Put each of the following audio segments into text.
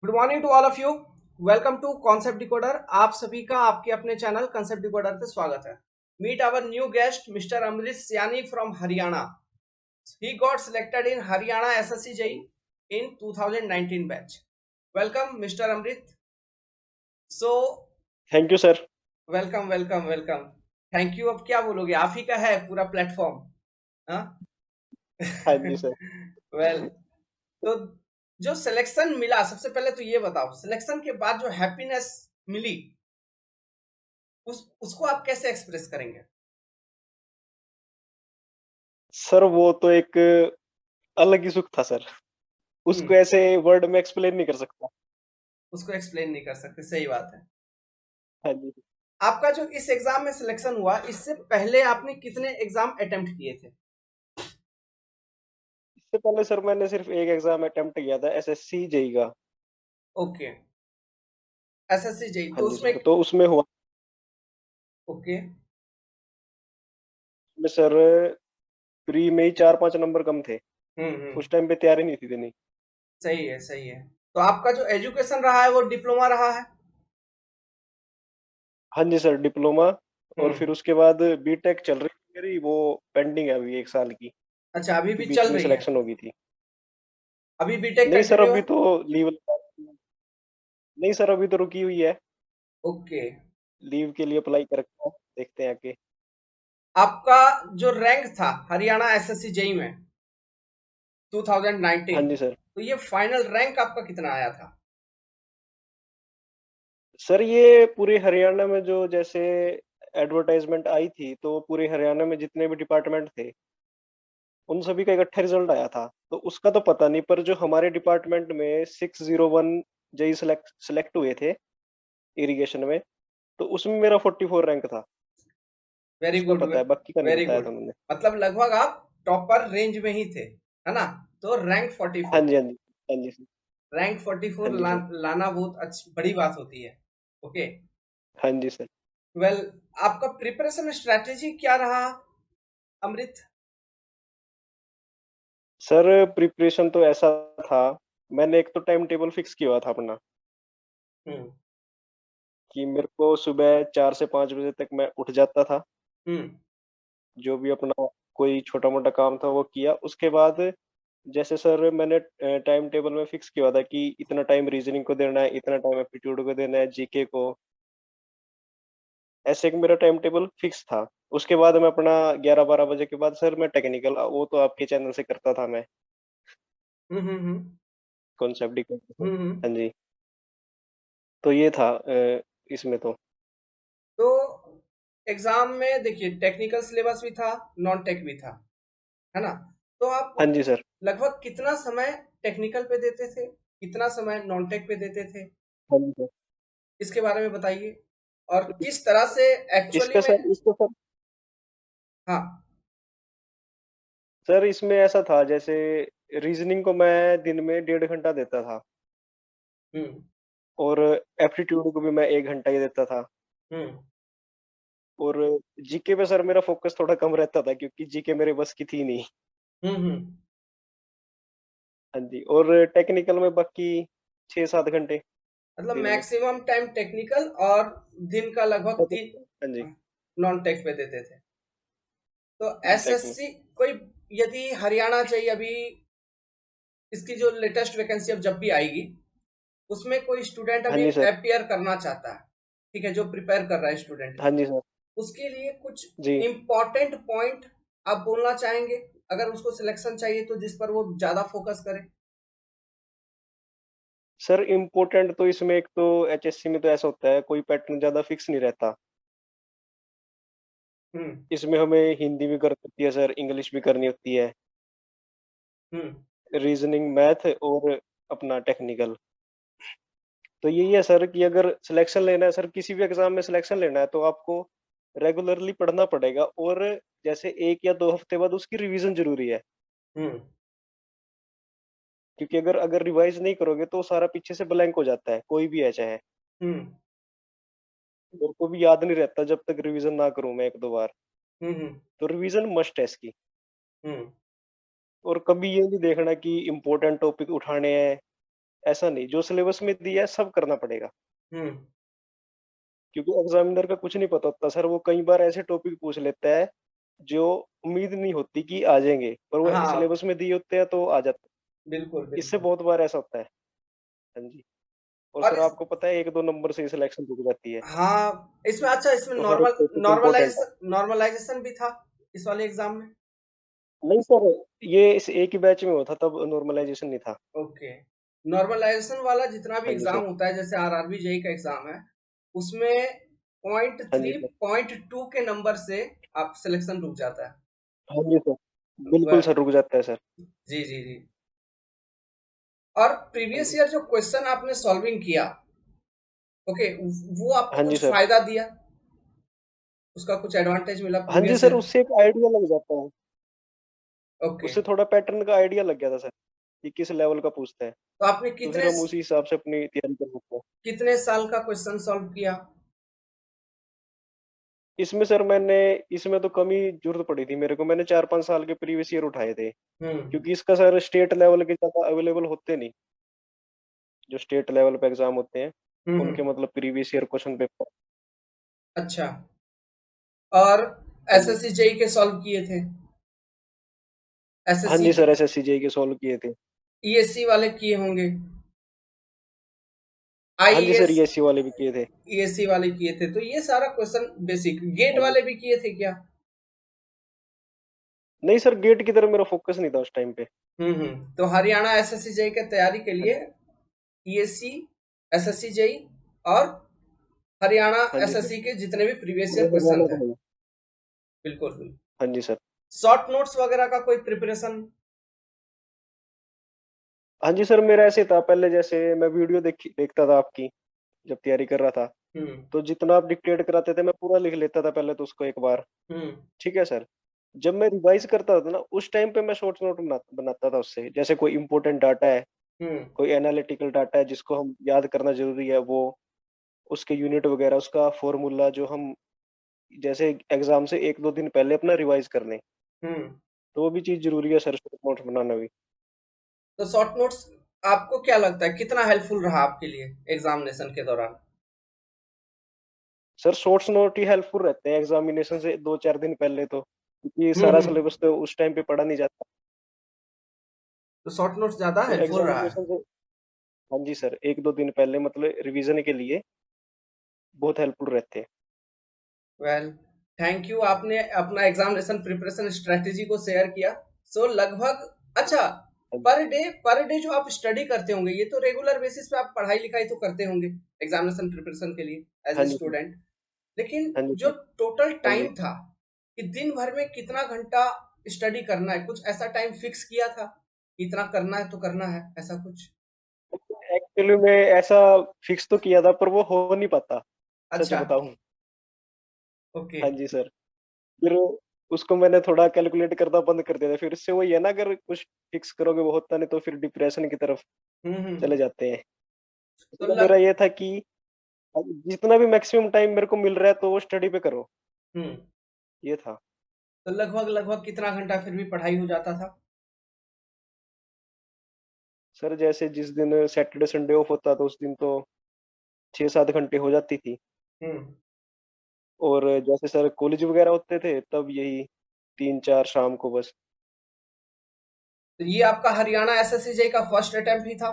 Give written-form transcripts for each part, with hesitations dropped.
Good morning to all of you. Welcome to concept decoder. आप सभी का आपके अपने चैनल कॉन्सेप्ट डिकोडर पे स्वागत है। Meet our new guest mister Amrit Siyani from Haryana. He got selected in Haryana SSC JE in 2019 batch. Welcome mister Amrit. So thank you sir. Welcome welcome welcome. Thank you अब क्या बोलोगे, आप ही का है पूरा प्लेटफॉर्म। हाँ। हाँ जी सर। वेल, तो जो सिलेक्शन मिला, सबसे पहले तो ये बताओ, सिलेक्शन के बाद जो हैप्पीनेस मिली उसको आप कैसे एक्सप्रेस करेंगे? सर वो तो एक अलग ही सुख था सर। उसको हम्म। ऐसे वर्ड में एक्सप्लेन नहीं कर सकता। उसको एक्सप्लेन नहीं कर सकते, सही बात है। हाँ जी। आपका जो इस एग्जाम में सिलेक्शन हुआ, इससे पहले आपने कितने एग्जाम अटेम्प्ट किए थे? इससे पहले सर मैंने सिर्फ एक एग्जाम अटेम्प्ट किया था, एसएससी जेई का। ओके। एसएससी जेई हाँ तो जी उसमें। सर, तो उसमें हुआ। ओके। उसमें सर प्री में ही 4-5 नंबर कम थे। हम्म। उस टाइम पे तैयारी नहीं थी इतनी। सही है सही है। तो आपका जो एजुकेशन रहा है वो डिप्लोमा रहा है? हाँ जी सर, डिप्लोमा। और हम्म। फिर उसके बाद बीटेक चल रही थी मेरी, वो पेंडिंग है अभी 1 साल की। अच्छा, अभी भी बीच चल में रही है? सिलेक्शन हो गई थी। अभी बीटेक नहीं सर, कंटिन्यू अभी है? तो लीव। नहीं सर, अभी तो रुकी हुई है। ओके। लीव के लिए अप्लाई कर रखा है, देखते हैं आगे। आपका जो रैंक था हरियाणा एसएससी जेई में हाँ 2019, जी सर। तो ये फाइनल रैंक आपका कितना आया था? सर ये पूरे हरियाणा में जो जैसे एडवर्टाइजमेंट आई थी, तो पूरे हरियाणा में जितने भी डिपार्टमेंट थे उन सभी का इकट्ठा रिजल्ट आया था। तो उसका तो पता नहीं, पर जो हमारे डिपार्टमेंट में 601 जेई सेलेक्ट हुए थे इरिगेशन में, तो उसमें मेरा 44 रैंक था। वेरी उसका गुड। पता है, बाकी का नहीं वेरी बताया था गुड। उन्होंने। मतलब लगभग आप टॉपर रेंज में ही थे, है ना? तो रैंक हाँ 44। जी, हाँ जी। हाँ जी सर। रैंक हाँ 44 जी सर। लाना बहुत अच्छी बड़ी बात होती है। ओके। हाँ जी सर। वेल, आपका प्रिपरेशन स्ट्रेटेजी क्या रहा, अमृत? सर प्रिपरेशन तो ऐसा था, मैंने एक तो टाइम टेबल फिक्स किया हुआ था अपना, हम्म। कि मेरे को सुबह 4 से 5 बजे तक मैं उठ जाता था। हम्म। जो भी अपना कोई छोटा मोटा काम था वो किया। उसके बाद जैसे सर मैंने टाइम टेबल में फिक्स किया था कि इतना टाइम रीजनिंग को देना है, इतना टाइम एप्टीट्यूड को देना है, जीके को। ऐसे एक मेरा टाइम टेबल फिक्स था। उसके बाद मैं अपना 11-12 बजे के बाद सर मैं टेक्निकल, वो तो आपके चैनल से करता था मैं, कॉन्सेप्ट डिकोडिंग। हम्म। हाँ जी। तो ये था इसमें तो। तो एग्जाम में देखिए, टेक्निकल सिलेबस भी था, नॉन टेक भी था, है ना? तो आप हाँ जी सर। लगभग कितना समय टेक्निकल पे देते थे, कितना समय नॉन टेक पे देते थे? हाँ जी सर। इसके बारे में बताइए। और किस तरह से एक्चुअली इसका में। सर इसका सर हाँ। सर इसमें ऐसा था, जैसे रीजनिंग को मैं दिन में 1.5 घंटा देता था, हम्म। और एप्टीट्यूड को भी मैं 1 घंटा ही देता था। हम्म। और जीके पे सर मेरा फोकस थोड़ा कम रहता था, क्योंकि जीके मेरे बस की थी नहीं। हम्म। हाँ जी। और टेक्निकल में बाकी 6-7 घंटे मतलब दिन में। मैक्सिमम टाइम टेक्निकल और दिन का लगभग हाँ जी। तीन नॉन टेक पे देते थे। तो टेक में। एसएससी कोई, यदि हरियाणा चाहिए अभी, इसकी जो लेटेस्ट वैकेंसी अब जब भी आएगी, उसमें कोई स्टूडेंट हाँ अभी जी सर। अपियर करना चाहता है, ठीक है, जो प्रिपेयर कर रहा है स्टूडेंट, हाँ जी सर। उसके लिए कुछ जी इम्पोर्टेंट पॉइंट आप बोलना चाहेंगे, अगर उसको सिलेक्शन चाहिए तो, जिस पर वो ज्यादा फोकस करे? सर, इम्पोर्टेंट तो इसमें एक तो एचएससी में तो ऐसा होता है, कोई पैटर्न ज्यादा फिक्स नहीं रहता। हम्म। इसमें हमें हिंदी भी करनी होती है सर, इंग्लिश भी करनी होती है, हम्म। रीजनिंग, मैथ, और अपना टेक्निकल। तो यही है सर कि अगर सिलेक्शन लेना है सर, किसी भी एग्जाम में सिलेक्शन लेना है, तो आपको रेगुलरली पढ़ना पड़ेगा, और जैसे 1 या 2 हफ्ते बाद उसकी रिवीजन जरूरी है। हम्म। क्योंकि अगर अगर रिवाइज नहीं करोगे तो सारा पीछे से ब्लैंक हो जाता है, कोई भी है चाहे। हम्म। और को भी याद नहीं रहता जब तक रिवीजन ना करूं मैं 1-2 बार। हम्म। तो रिवीजन मस्ट है इसकी। हम्म। और कभी ये नहीं देखना कि इम्पोर्टेंट टॉपिक उठाने हैं, ऐसा नहीं, जो सिलेबस में दिया है सब करना पड़ेगा। हम्म। क्योंकि एग्जामिनर का कुछ नहीं पता होता सर, वो कई बार ऐसे टॉपिक पूछ लेता है जो उम्मीद नहीं होती कि आ जाएंगे, पर वो हाँ, सिलेबस में दिए होते हैं तो आ जाते बिल्कुल हैं। इससे बिल्कुल। बहुत बार ऐसा होता है। हाँ जी। और और सर आपको पता है 1-2 नंबर से सिलेक्शन रुक जाती है। हाँ, इसमें अच्छा, इसमें तो हर एक नॉर्मल टॉपिक इम्पोर्टेंट है। नॉर्मलाइजेशन भी था इस वाले एग्जाम में। नहीं सर, ये इस एक ही बैच में हुआ था, तब नॉर्मलाइजेशन नहीं था। ओके। नॉर्मलाइजेशन वाला जितना भी हाँ जी सर। एग्जाम होता है, जैसे आरआरबी जेई का एग्जाम है, उसमें पॉइंट हाँ जी थ्री सर। पॉइंट टू के नंबर से आप सिलेक्शन रुक जाता है। हाँ जी सर। बिल्कुल वह सर, रुक जाता है सर। जी जी जी। और हाँ प्रीवियस जी। ईयर जो क्वेश्चन आपने सॉल्विंग किया, ओके, वो आपको हाँ जी कुछ सर। फायदा दिया, उसका कुछ एडवांटेज मिला हाँ जी प्रीवियस सर, ईयर? उससे एक आइडिया लग जाता है। ओके। उससे थोड़ा पैटर्न का आइडिया लग गया था सर, कि किस लेवल का पूछता है। तो आपने तो फिर हम उसी हिसाब से अपनी तैयारी कर सकते हैं। कितने साल का क्वेश्चन सॉल्व किया? इसमें सर मैंने, इसमें तो कम ही जरूरत पड़ी थी मेरे को, मैंने 4-5 साल के प्रीवियस ईयर उठाए थे। हम्म क्योंकि इसका सर स्टेट लेवल के ज्यादा अवेलेबल होते नहीं, जो स्टेट लेवल पे एग्जाम होते हैं उनके हम्म। मतलब प्रीवियस ईयर क्वेश्चन पेपर। अच्छा। और हाँ जी। एसएससी जेई के सॉल्व किए थे? हाँ एसएससी जी के सर, एसएससी जेई के सॉल्व किए थे। ईएससी वाले किए होंगे? हाँ जी सर, आईएएस ईएससी वाले भी किए थे। ईएससी वाले किए थे, तो ये सारा क्वेश्चन बेसिक। गेट हाँ जी। वाले भी किए थे क्या? नहीं सर, गेट की तरफ मेरा फोकस नहीं था उस टाइम पे। तो हरियाणा एसएससी जेई के तैयारी के हाँ लिए ईएससी, एसएससी जेई और हरियाणा हाँ जी सर। एसएससी के जितने भी प्रीवियस ईयर वो क्वेश्चन हरियाणा थे। का है। बिल्कुल बिल्कुल। हाँ जी सर। शॉर्ट नोट्स वगैरह का कोई प्रिपरेशन? हाँ जी सर, मेरा ऐसे था पहले, जैसे मैं वीडियो देखता था आपकी, जब तैयारी कर रहा था, हम्म तो जितना आप डिक्टेट कराते थे मैं पूरा लिख लेता था पहले तो उसको एक बार। हम्म ठीक है सर। जब मैं रिवाइज करता था ना, उस टाइम पे मैं शॉर्ट नोट बनाता था उससे, जैसे कोई इंपॉर्टेंट डाटा है, हम्म कोई एनालिटिकल डाटा है जिसको हम याद करना जरूरी है, वो उसके यूनिट वगैरह, उसका फॉर्मूला जो हम जैसे एग्जाम से 1-2 दिन पहले अपना रिवाइज कर लें, हम्म। तो वो भी चीज जरूरी है सर, शॉर्ट नोट बनाना भी। तो शॉर्ट नोट्स आपको क्या लगता है कितना हेल्पफुल रहा आपके लिए एग्जामिनेशन के दौरान? सर शॉर्ट्स नोट ही हेल्पफुल रहते हैं एग्जामिनेशन से 2-4 दिन पहले, तो क्योंकि सारा हम्म। सिलेबस तो उस टाइम पे पढ़ा नहीं जाता। तो शॉर्ट नोट्स ज्यादा तो हेल्पफुल रहा है। एग्जामिनेशन से, हाँ जी सर, 1-2 दिन पहले मतलब रिवीजन के लिए बहुत हेल्पफुल रहते हैं। वेल, थैंक यू, आपने अपना एग्जामिनेशन प्रिपरेशन स्ट्रेटेजी को शेयर किया। लगभग, अच्छा, पर डे जो आप स्टडी करते होंगे, ये तो रेगुलर बेसिस पे आप पढ़ाई लिखाई तो करते होंगे एग्जामिनेशन प्रिपरेशन के लिए एज हाँ ए जी सर। स्टूडेंट, लेकिन हाँ जी जो सर। टोटल हाँ जी। टाइम था कि दिन भर में कितना घंटा स्टडी करना है, कुछ ऐसा टाइम फिक्स किया था? इतना करना है तो करना है, ऐसा कुछ? एक्चुअली में ऐसा फिक्स तो किया था, पर वो हो नहीं पाता, सच अच्छा। बताऊं। ओके। हाँ जी सर। फिर उसको मैंने थोड़ा कैलकुलेट करना बंद कर दिया था, फिर इससे वही है ना, अगर कुछ फिक्स करोगे वो होता नहीं, तो फिर डिप्रेशन की तरफ हम्म। चले जाते हैं। तो इसलिए मेरा ये था कि जितना भी मैक्सिमम टाइम मेरे को मिल रहा है तो वो स्टडी पे करो, हम्म ये था। तो लगभग लगभग कितना घंटा फिर भी पढ़ाई हो जाता था? सर जैसे जिस दिन सैटरडे संडे ऑफ होता तो उस दिन तो 6-7 घंटे हो जाती थी। हम्म। और जैसे सर कॉलेज वगैरह होते थे तब यही 3-4 शाम को बस। तो ये आपका हरियाणा एसएससी जेई का फर्स्ट अटेम्प्ट ही था?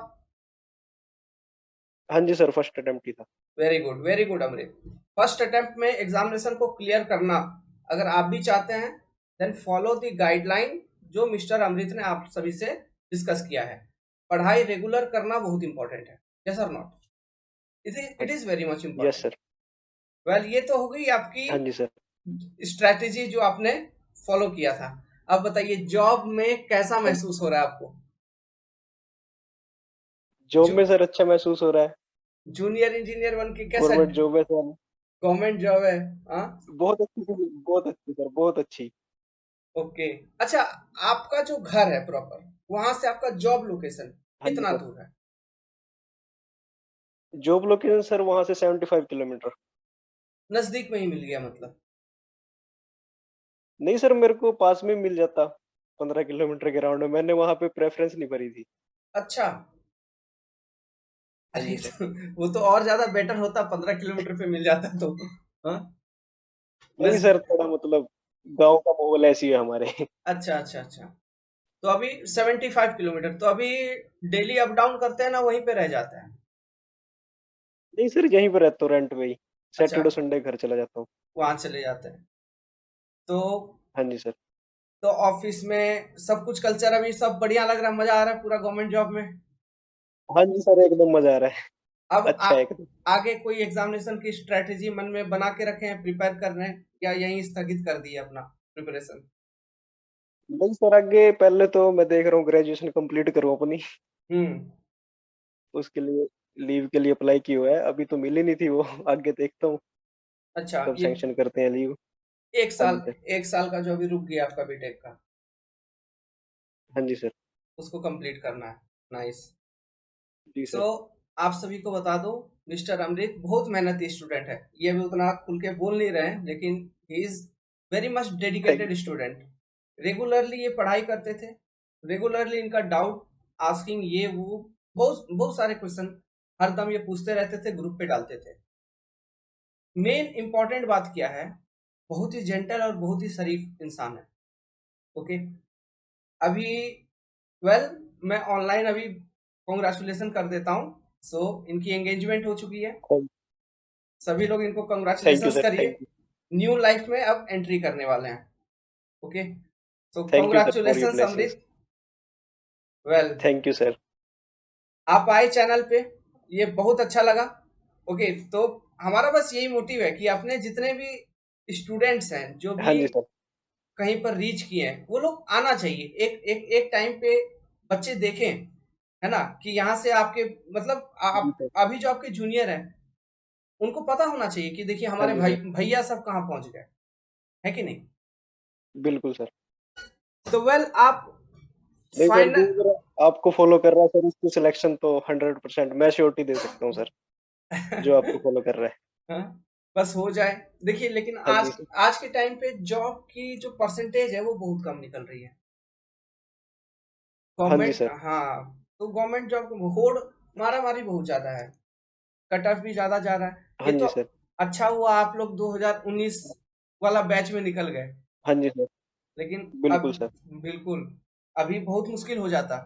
हाँ जी सर, फर्स्ट अटेम्प्ट ही था। वेरी गुड अमृत। फर्स्ट अटेम्प्ट में एग्जामिनेशन को क्लियर करना अगर आप भी चाहते हैं, देन फॉलो द गाइडलाइन जो मिस्टर अमृत ने आप सभी से डिस्कस किया है। पढ़ाई रेगुलर करना बहुत इंपॉर्टेंट है, यस और not? It is very much yes important. Sir. Well, ये तो हो गई आपकी हाँ जी सर। स्ट्रैटेजी जो आपने फॉलो किया था। अब बताइए, जॉब में कैसा हाँ, महसूस हो रहा है आपको? जॉब जू में सर अच्छा महसूस हो रहा है। जूनियर इंजीनियर बन के कैसा? गवर्नमेंट जॉब है सर। गवर्नमेंट जॉब है? हाँ। बहुत अच्छी बहुत अच्छी सर, बहुत अच्छी। ओके। अच्छा, आपका जो घर है प्रॉपर, वहां से आपका जॉब लोकेशन हाँ जी कितना सर। दूर है? जॉब लोकेशन सर वहाँ से 75 किलोमीटर। नजदीक में ही मिल गया मतलब? नहीं सर, मेरे को पास में मिल जाता, 15 किलोमीटर के राउंड में। मैंने वहाँ पे प्रेफरेंस नहीं भरी थी। अच्छा। हाँ अरे जी सर। तो वो तो और ज्यादा बेटर होता, 15 किलोमीटर पे मिल जाता तो। हाँ। नहीं बस। सर, थोड़ा मतलब गांव का माहौल ऐसी है हमारे। अच्छा अच्छा अच्छा। तो अभी 75 किलोमीटर, तो अभी डेली अप डाउन करते हैं ना, वहीं पे रह जाते हैं? नहीं सर, यहीं पर रहता हूँ रेंट पे ही। अच्छा, सैटरडे संडे घर चला जाता हूँ। वहां चले जाते हैं। तो हाँ जी सर। ऑफिस में सब कुछ कल्चर अभी सब बढ़िया लग रहा है, मजा आ रहा है पूरा गवर्नमेंट जॉब में? हाँ जी सर, एकदम मजा आ रहा है। अब अच्छा है एकदम। आगे कोई एग्जामिनेशन की स्ट्रेटेजी मन में बना के रखे हैं, प्रिपेयर कर रहे हैं, या यहीं स्थगित कर दिए अपना प्रिपरेशन? नहीं सर, आगे पहले तो मैं देख रहा हूँ ग्रेजुएशन कंप्लीट करूँ अपनी। हम्म। उसके लिए लीव के लिए अप्लाई की हुआ है, अभी तो मिली नहीं थी वो। आगे देखता हूँ अच्छा, कब ये सैंक्शन करते हैं लीव। एक हाँ साल, जी सर। 1 साल का जो अभी रुक गया आपका बीटेक का, हाँ जी सर। उसको कंप्लीट करना है। नाइस। जी सो सर। आप सभी को बता दो, मिस्टर अमृत बहुत मेहनती स्टूडेंट है। ये भी उतना खुल के बोल नहीं रहे हैं, लेकिन he is very much thank dedicated student. Regularly ये पढ़ाई करते थे, रेगुलरली इनका डाउट आस्किंग, ये वो बहुत बहुत सारे क्वेश्चन हरदम ये पूछते रहते थे, ग्रुप पे डालते थे। मेन इंपॉर्टेंट बात क्या है, बहुत ही जेंटल और बहुत ही शरीफ इंसान है। ओके। अभी वेल, मैं ऑनलाइन अभी कॉन्ग्रेचुलेशन कर देता हूँ। सो इनकी एंगेजमेंट हो चुकी है। यू। सभी लोग इनको थैंक यू कॉन्ग्रेचुलेशंस सर। करिए। Thank you. न्यू लाइफ में अब एंट्री करने वाले हैं। Okay. So thank you sir for your congratulations blessings. Amrit. Well, thank you sir. आप आए चैनल पे, ये बहुत अच्छा लगा। ओके। तो हमारा बस यही मोटिव है कि अपने जितने भी स्टूडेंट्स हैं, जो हाँ भी जी सर। कहीं पर रीच किए हैं, वो लोग आना चाहिए। एक टाइम पे बच्चे देखें, है ना, कि यहाँ से आपके मतलब जी आप सर। अभी जो आपके जूनियर हैं, उनको पता होना चाहिए कि देखिए हाँ हमारे जी भाई सर। भैया सब कहाँ पहुंच गए, है कि नहीं? बिल्कुल सर। तो वेल, आप नहीं सर, जो फाइनल। अगर आपको फॉलो कर रहा है सर, उसकी सिलेक्शन तो 100% मैं श्योरिटी दे सकता हूँ सर। जो आपको फॉलो कर रहा है। हाँ, बस हो जाए। देखिए, लेकिन हाँ आज जी सर। आज के टाइम पे जॉब की जो परसेंटेज है वो बहुत कम निकल रही है। हाँ जी गवर्नमेंट, सर। हाँ, तो गवर्नमेंट जॉब को होड़ मारा मारी बहुत ज्यादा है, कट ऑफ भी ज्यादा जा रहा है। हाँ ये तो जी सर। अच्छा हुआ आप लोग 2019 वाला बैच में निकल गए, हाँ जी सर। लेकिन अब बिल्कुल सर। बिल्कुल अभी बहुत मुश्किल हो जाता,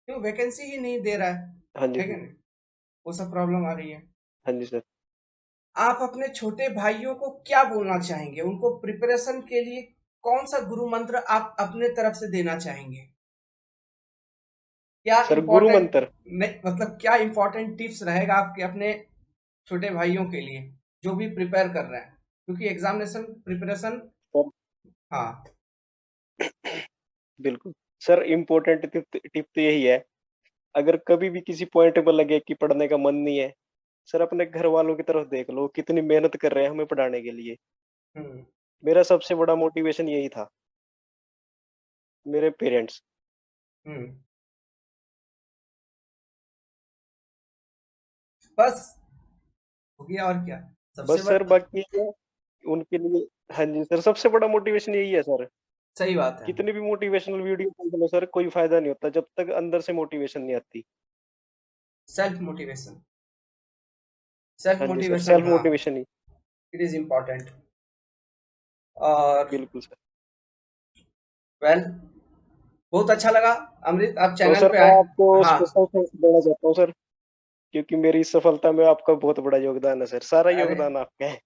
क्यों वैकेंसी ही नहीं दे रहा हाँ जी है कि सर। नहीं? वो सब प्रॉब्लम आ रही है। हाँ जी सर। आप अपने छोटे भाइयों को क्या बोलना चाहेंगे, उनको प्रिपरेशन के लिए कौन सा गुरु मंत्र आप अपने तरफ से देना चाहेंगे? क्या सर गुरु इम्पोर्टेंट, मंत्र। मतलब क्या इम्पोर्टेंट टिप्स रहेगा आपके अपने छोटे भाइयों के लिए, जो भी प्रिपेयर कर रहे हैं, क्योंकि एग्जामिनेशन प्रिपरेशन। सर हाँ। बिल्कुल। सर इम्पोर्टेंट टिप टिप तो यही है, अगर कभी भी किसी पॉइंट पर लगे कि पढ़ने का मन नहीं है, सर अपने घर वालों की तरफ देख लो, कितनी मेहनत कर रहे हैं हमें पढ़ाने के लिए। हम्म। मेरा सबसे बड़ा मोटिवेशन यही था, मेरे पेरेंट्स। हम्म। बस हो गया, और क्या सबसे बस सर, बड़ा? बाकी ये उनके लिए। हाँ जी सर, सबसे बड़ा मोटिवेशन यही है सर। सही बात है। कितनी भी मोटिवेशनल वीडियो देख लो सर, कोई फायदा नहीं होता जब तक अंदर से मोटिवेशन नहीं आती। सेल्फ मोटिवेशन, सेल्फ हाँ जी सर, मोटिवेशन, सेल्फ हाँ, motivation he. It is important. और बिल्कुल सर। वेल, बहुत अच्छा लगा अमृत, आप तो चैनल सर पे मैं आए। आपको हाँ। स्पेशल थैंक्स देना चाहता हूँ सर, क्योंकि मेरी इस सफलता में आपका बहुत बड़ा योगदान है सर, सारा अरे योगदान आपका है।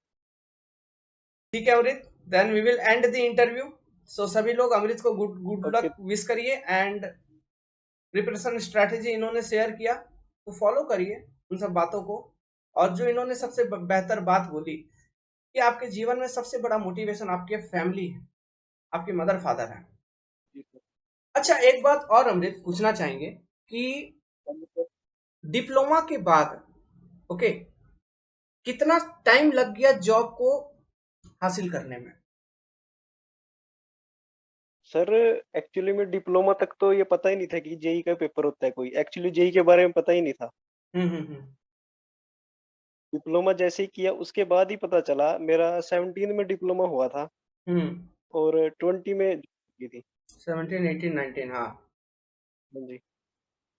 ठीक है Amrit, then we will end the interview. So सभी लोग अमृत को गुड गुड ओके। लक विश करिए, एंड प्रिपरेशन स्ट्रैटेजी इन्होंने शेयर किया तो फॉलो करिए उन सब बातों को। और जो इन्होंने सबसे बेहतर बात बोली कि आपके जीवन में सबसे बड़ा मोटिवेशन आपके फैमिली है, आपके मदर फादर है। जी सर। अच्छा, एक बात और अमृत पूछना चाहेंगे कि हाँ जी सर। डिप्लोमा के बाद, ओके, कितना टाइम लग गया जॉब को हासिल करने में? सर एक्चुअली में डिप्लोमा तक तो ये पता ही नहीं था कि जेई का पेपर होता है कोई, एक्चुअली जेई के बारे में पता ही नहीं था। हम्म। डिप्लोमा जैसे ही किया उसके बाद ही पता चला, मेरा 17 में डिप्लोमा हुआ था हम्म। और 20 में की थी। 17, 18, 19, हाँ। हाँ जी।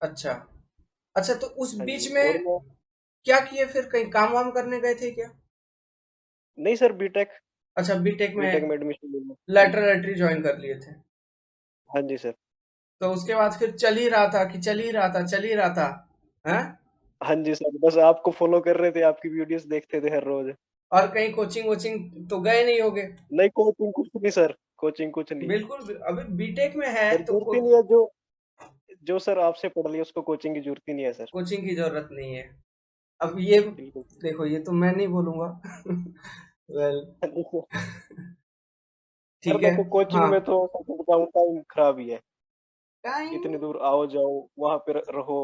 अच्छा। अच्छा, तो उस हाँ बीच जी। में और मैं क्या किए फिर, कहीं काम वाम करने गए थे क्या? नहीं सर, बीटेक। अच्छा, बीटेक बीटेक में में एडमिशन लेना। लैटरल ज्वाइन कर लिए थे। हाँ जी सर। तो उसके बाद फिर चल ही रहा था कि चल ही रहा था, चल ही रहा था, हैं? हाँ जी सर, बस आपको फॉलो कर रहे थे, आपकी वीडियोस देखते थे हर रोज। और कहीं कोचिंग वोचिंग तो गए नहीं होगे? नहीं, कोचिंग कुछ नहीं सर, कोचिंग कुछ नहीं। बिल्कुल, अभी बीटेक में है सर तो जरूरत ही नहीं है, जो जो सर आपसे पढ़ लिया उसको कोचिंग की जरूरत ही नहीं है सर। कोचिंग की जरूरत नहीं है। अब ये बिल्कुल। देखो, ये तो मैं नहीं बोलूंगा। वेल, हाँ जी सर। सर ठीक है। देखो, कोचिंग हाँ, में तो सच बताऊं टाइम खराब ही है। टाइम, इतनी दूर आओ जाओ, वहां पे रहो,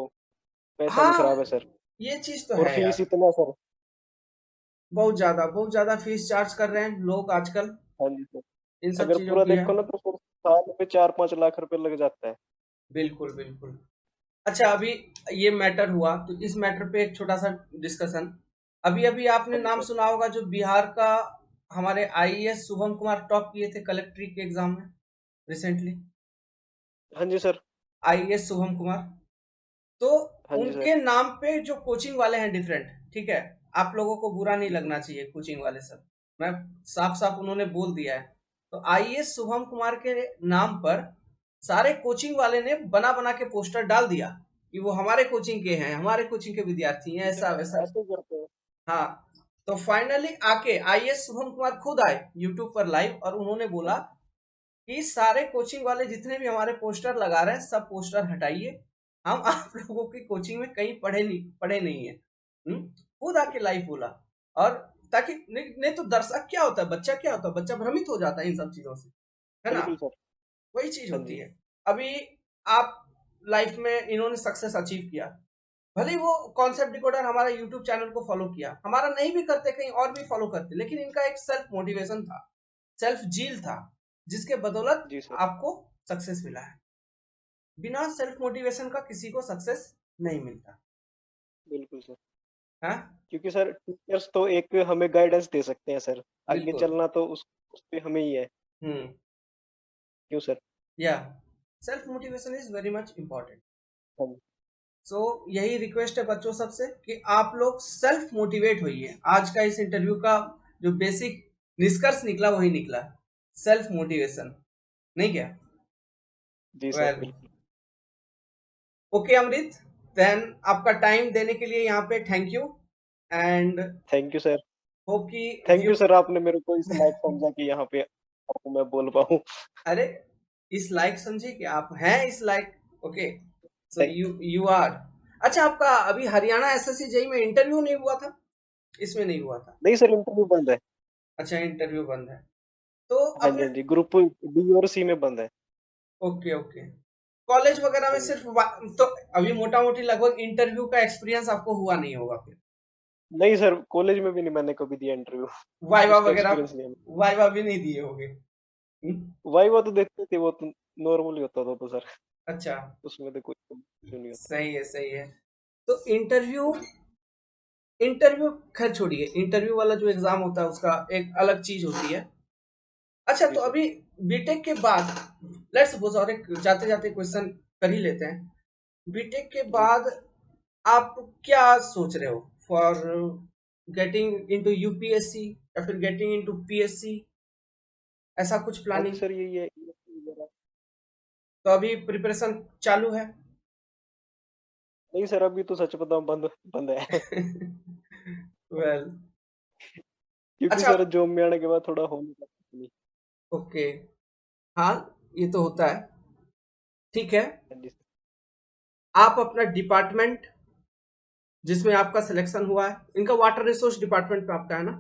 पैसा भी हाँ, खराब है सर। ये चीज तो और है फीस यार। इतना सर। बहुत ज्यादा फीस चार्ज कर रहे हैं लोग आजकल, हाँ जी सर। इन सब अगर चीजों पूरा की है। देखो ना तो सर साल में 4-5 लाख रुपए लग जाता है। बिल्कुल बिल्कुल। अच्छा, अभी ये मैटर हुआ तो इस मैटर पे एक छोटा सा डिस्कशन। अभी अभी आपने हाँ जी नाम सर। सुना होगा, जो बिहार का हमारे आईएएस शुभम कुमार टॉप किए थे कलेक्ट्री के एग्जाम में रिसेंटली। हाँ जी सर। आईएएस शुभम कुमार, तो हाँ जी सर। उनके नाम पे जो कोचिंग वाले हैं डिफरेंट, ठीक है, आप लोगों को बुरा नहीं लगना चाहिए कोचिंग वाले सब, मैं साफ साफ उन्होंने बोल दिया है। तो आईएएस शुभम कुमार के नाम पर सारे कोचिंग वाले ने बना बना के पोस्टर डाल दिया कि वो हमारे कोचिंग के हैं, हमारे कोचिंग के विद्यार्थी हैं, जी ऐसा सर, वैसा। ऐसे ही करते हैं। हाँ, तो फाइनली आके आईएएस शुभम कुमार खुद आए यूट्यूब पर लाइव और उन्होंने हाँ बोला जी। कि सारे कोचिंग वाले जितने भी हमारे पोस्टर लगा रहे हैं सब पोस्टर हटाइए, हम आप लोगों की कोचिंग में कहीं पढ़े नहीं है। खुद आके लाइव बोला। और ताकि नहीं तो दर्शक क्या होता है, बच्चा क्या होता है, बच्चा भ्रमित हो जाता है इन सब चीजों से, है ना? बिल्कुल सर। वही चीज हाँ होती जी। है। अभी आप लाइफ में इन्होंने सक्सेस अचीव किया, भले ही वो कॉन्सेप्ट डिकोडर हमारा यूट्यूब चैनल को फॉलो किया, हमारा नहीं भी करते कहीं और भी फॉलो करते, लेकिन इनका एक सेल्फ मोटिवेशन था, सेल्फ जील था, जिसके बदौलत जी सर। आपको सक्सेस मिला है। बिना सेल्फ मोटिवेशन का किसी को सक्सेस नहीं मिलता बिल्कुल सर। है। क्योंकि सर टीचर्स तो एक हमें गाइडेंस दे सकते हैं सर, आगे बिल्कुल। चलना तो उस पे हमें ही है। हम्म। क्यों सर? या, self motivation is very much important. हाँ जी। सो यही रिक्वेस्ट है बच्चों सबसे कि आप लोग सेल्फ मोटिवेट होइए। आज का इस इंटरव्यू का जो बेसिक निष्कर्ष निकला वही निकला, सेल्फ मोटिवेशन, नहीं क्या? जी सर वेल, बिल्कुल। ओके अमृत, देन आपका टाइम देने के लिए यहाँ पे thank you, and thank you sir. Hope कि थैंक यू व्यू। सर, आपने मेरे को इस लायक समझा कि यहाँ पे आपको मैं बोल पाऊँ। अरे, इस लायक समझे कि आप हैं इस लायक। Okay, so thank you you are. अच्छा, आपका अभी हरियाणा एसएससी जेई में इंटरव्यू नहीं हुआ था? इसमें नहीं हुआ था? नहीं सर, इंटरव्यू बंद है। अच्छा, इंटरव्यू बंद है। तो हाँ जी अपने, हाँ जी, ग्रुप डी और सी में बंद है। ओके ओके, कॉलेज वगैरह में हाँ जी। सिर्फ तो अभी मोटा मोटी लगभग इंटरव्यू का एक्सपीरियंस आपको हुआ नहीं होगा फिर? नहीं सर, कॉलेज में भी नहीं मैंने कभी दिया इंटरव्यू। वाइवा उसका वगैरह, एक्सपीरियंस नहीं है। वाइवा भी नहीं दिए होंगे? वाइवा तो देखते थे, वो तो नॉर्मली होता था तो सर, अच्छा, उसमें तो कोई issue नहीं होता। सही है सही है। तो इंटरव्यू, हाँ जी। इंटरव्यू खैर छोड़िए, इंटरव्यू वाला जो एग्जाम होता है उसका एक अलग चीज होती है। अच्छा, जी तो सर। अभी बीटेक के बाद, लेट्स सपोज, और एक जाते जाते क्वेश्चन कर ही लेते हैं, बीटेक के जी। बाद आप क्या सोच रहे हो फॉर गेटिंग इनटू यूपीएससी या फिर गेटिंग इनटू पीएससी, ऐसा कुछ हाँ जी प्लानिंग? सर, यही है वगैरह। तो अभी प्रिपरेशन चालू है? नहीं सर, अभी तो सच बताऊं बंद बंद है। वेल, क्योंकि अच्छा, सर जॉब में आने के बाद थोड़ा हो नहीं पाता नहीं। ओके, हाँ, ये तो होता है, ठीक है। हाँ जी सर। आप अपना डिपार्टमेंट जिसमें आपका सिलेक्शन हुआ है, इनका वाटर रिसोर्स डिपार्टमेंट में आपका है ना?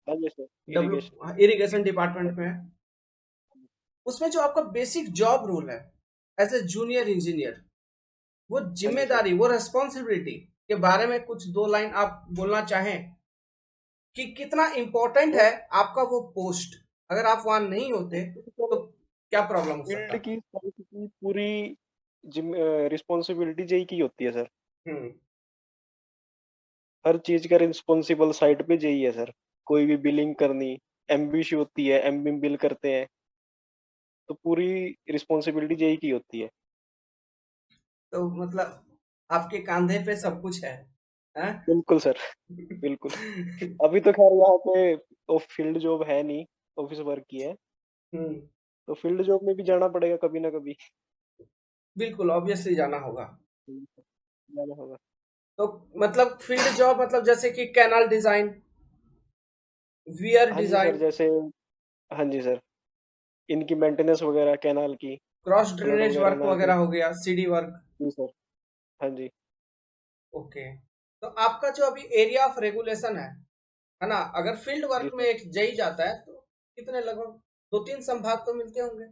हाँ जी sir, irrigation. W irrigation department में है। उसमें जो आपका बेसिक जॉब रोल है एज ए जूनियर इंजीनियर, वो हाँ जी सर। जिम्मेदारी, वो रेस्पॉन्सिबिलिटी के बारे में कुछ दो लाइन आप बोलना चाहें कि कितना इंपॉर्टेंट है वो आपका वो पोस्ट, अगर आप वहां नहीं होते तो सर क्या प्रॉब्लम हो फील्ड सकता? की साइट की पूरी रिस्पॉन्सिबिलिटी जेई की होती है सर। हम्म। हर चीज का रिस्पॉन्सिबल साइट पे जेई है सर। कोई भी बिलिंग करनी, एमबीसी होती है, एमबीम बिल करते हैं, तो पूरी रिस्पॉन्सिबिलिटी जेई की होती है। तो मतलब आपके कंधे पे सब कुछ है हैं? बिल्कुल सर, बिल्कुल। अभी तो खैर यहाँ पे फील्ड जॉब है नहीं, ऑफिस वर्क की है, हम्म, तो फील्ड जॉब में भी जाना पड़ेगा कभी ना कभी। बिल्कुल ऑब्वियसली जाना होगा। जाना होगा। तो मतलब फील्ड जॉब मतलब जैसे कि कैनाल डिजाइन, वियर हाँ जी सर, डिजाइन, जैसे हाँ जी सर, इनकी मेंटेनेंस वगैरह कैनाल की, क्रॉस फ्लड ड्रेनेज वगैरह वर्क ना वगैरह हो। हो गया, सीडी वर्क। जी सर। हाँ जी। ओके। तो आपका जो अभी एरिया ऑफ रेगुलेशन है ना, अगर फील्ड जी वर्क में सर। एक जई जाता है तो कितने, लगभग दो तीन संभाग तो मिलते होंगे?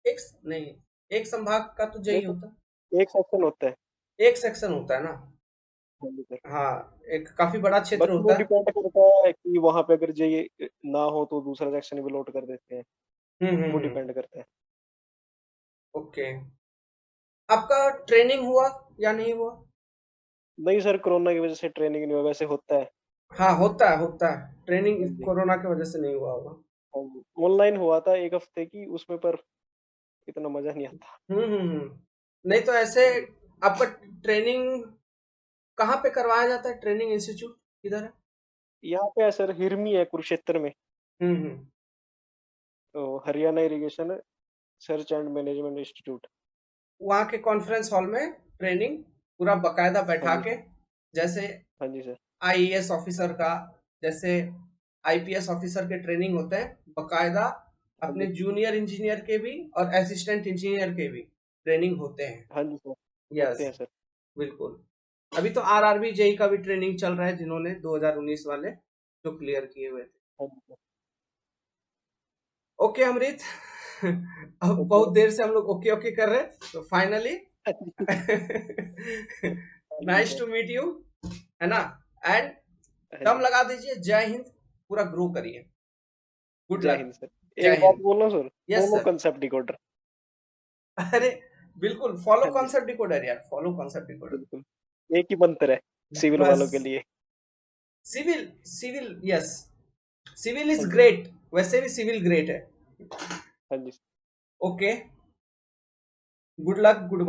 एक नहीं, एक संभाग का तो नहीं जई होता है, सर, एक सेक्शन होता है। एक सेक्शन होता है ना। हाँ जी सर। हाँ, एक काफी बड़ा क्षेत्र बाकी वो होता है। डिपेंड करता है कि वहां पे अगर ये ना हो तो दूसरा सेक्शन भी लोड कर देते हैं। वो हम्म। डिपेंड करता है। ओके। आपका ट्रेनिंग हुआ या नहीं हुआ? नहीं सर, कोरोना की वजह से ट्रेनिंग नहीं हुआ, वैसे होता है। हाँ, होता है होता है, ट्रेनिंग हाँ जी। कोरोना की वजह से नहीं हुआ होगा। हाँ जी, ऑनलाइन हुआ था एक हफ्ते की, उसमें पर इतना मजा नहीं आता। नहीं तो ऐसे हाँ जी। आपका ट्रेनिंग कहाँ पे करवाया जाता है, ट्रेनिंग इंस्टीट्यूट किधर है? यहाँ पे है सर, हिरमी है कुरुक्षेत्र में। हम्म। तो Haryana irrigation search and management institute. वहाँ के कॉन्फ्रेंस हॉल में ट्रेनिंग पूरा बकायदा हाँ बैठा जी के, सर। जैसे हाँ जी सर। आईएएस ऑफिसर का, जैसे आईपीएस ऑफिसर के ट्रेनिंग होते हैं बकायदा, हाँ अपने जी। जूनियर इंजीनियर के भी और असिस्टेंट इंजीनियर के भी ट्रेनिंग होते हैं। हाँ जी सर। होते यस, हैं सर। बिल्कुल। अभी तो आरआरबी जेई का भी ट्रेनिंग चल रहा है, जिन्होंने 2019 वाले जो क्लियर किए हुए थे। हाँ जी सर। ओके अमृत, अब ओके। बहुत देर से हम लोग ओके ओके कर रहे हैं, तो फाइनली हाँ जी nice sir. To meet you, है ना? एंड हाँ दम जी। लगा दीजिए, जय हिंद, पूरा ग्रो करिए, गुड जय लक। हिंद सर। जय एक बात हिंद। बोलो sir, yes follow sir. Concept decoder. अरे बिल्कुल फॉलो हाँ जी सर। कॉन्सेप्ट डिकोडर यार, फॉलो कॉन्सेप्ट डिकोडर। बिल्कुल, एक ही मंत्र है सिविल वालों के बस, लिए। Civil, civil, yes, civil is हाँ जी। ग्रेट, वैसे भी सिविल ग्रेट है। हाँ जी। Okay, good luck, good